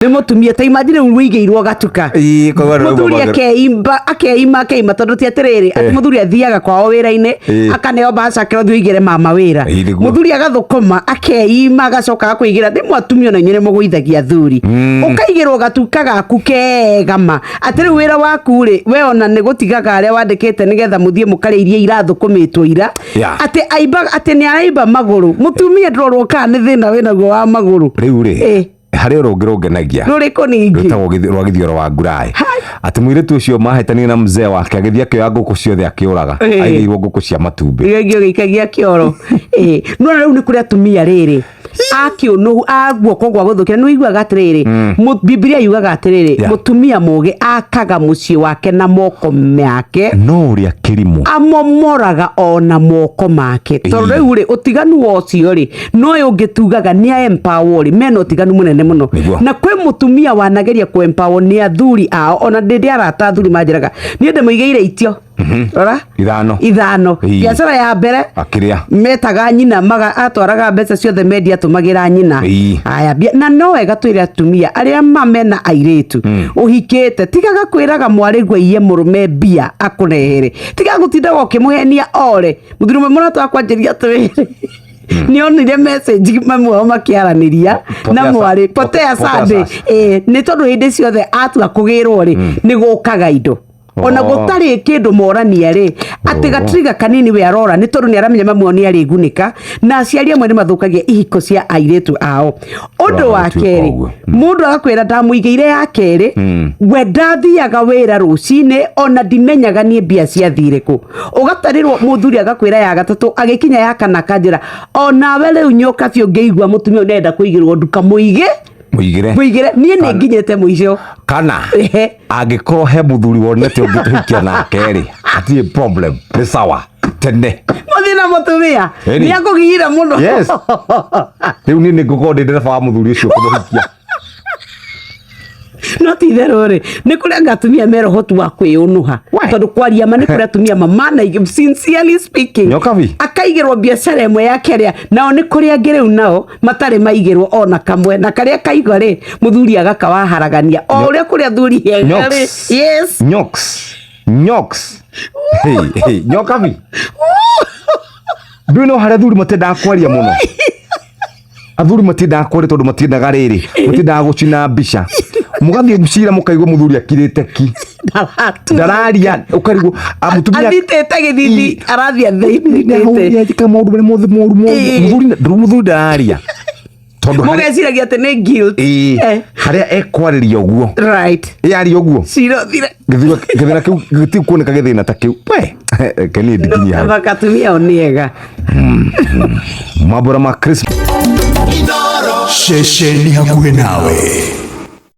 Ni mutumia ta imagine uigeirwo gatuka muthuri akeima tondu ti atiriri ati muthuri athiaga kwao wira-ini akaneo baca ke uthio igere mama wira muthuri agathukuma akeima agacoka akuigira ndi mwatumia na nyene mugwithagia thuri ukaigirwo gatuka gaku kegama atiri wira waku ri we ona ni gutigaga aria wandikite nigetha muthie mukare iria irathukumitwo ira ati aiba ati ni aiba maguru mutumia ndorwo kana ni thina winaguo wa maguru riu ri hari rongenagia ruriko ningi rwa githioro wa ngurai ati muiretu ucio mahitania na mzee wake agithia kioya nguku ciothe akiuraga aigirwo nguku cia matumbi igio gikagia kioro no riu ni kuria tumia riri akio no agwo kogwa guthukira no iguaga atiriri Biblia yugaga atiriri mutumia muge akaga mucii wake na moko make no uri akirimu amomoraga ona moko make tondu riu ri utiganu wocio ri no ungitugaga ni empower ri mena utiganu munene muno na kwi mutumia wanageria ku empower ni athuri ao ona ndindi arata athuri manjiraga ni ndi muigeire itio rora ithano biacara ya mbere akiria metaga nyina maga atwaraga mbeca ciothe media tumagira nyina aya na no wega twire atumia aria mamena airetu uhikite tigaga kwiraga mwari gwe iye murume bia akurehere tigaga gutinda gokimuhenia ore muthirume muratu akwanjiria twire ni onire message mamwe makiaraniria na mwari potea sande ni tondu hindi ciothe atua kugirwo ri ni gukaga indo ona gutari kindu morania ri ati gatriga kanini we arora ni tondu ni aramenya mamwe ari gunika na aciari amwe ni mathukagia ihiko cia airetu ao undu wa keri mundu agakwira ndamuigeire ya keri we ndathiaga wira rucine ona ndimenyaga ni mbia cia thiriku ugatarirwo muthuri agakwira ya gatatu agikinya ya kana kanjira ona we riu nyoka bio ngeigua mutumia nenda kuigirwo nduka muigire nie ni nginyete muico kana angikorwo he muthuri wonete ungituhikia nake ri ati problem ni sawa tene muthina mutumia ni akugiira muno yes riu ni ngugondi ndereba wa muthuri ucio kumuhikia no ti therũ rĩ nĩ kũrĩa ngatumia mero hotu wa kwĩũnũha tondũ kwaria ma nĩ kũrĩa atumia mamana sincerely speaking akaigĩrwo biacara ĩmwe yake rĩa nao nĩ kũrĩa angĩ rĩu nao matarĩ maigĩrwo ona kamwe na karĩa kaigwa rĩ mũthuri agakawaharagania o ũrĩa kũrĩa athuri hega rĩ yes nyoks hey nyokabi ndũĩ no harĩa athuri matendaga kwaria mũno athuri matindaga kwaria tondũ matindaga rĩrĩ matindaga gũcina mbica mugathie mcira mukaigwa muthuri akirite ki ndararia ukarigwo amutumia athitete githithi arathia thĩinĩ yeka maundu mari mothe moru muthuri ndararia tondu mugeciragia ati ni guilt haria ekwariria uguo right yari uguo ciro thire githina kiu giti kuoneka githina ta kiu we keni ndikinya hapo bakatumia oniega mabora ma Christmas shesheni hakuhe nawe.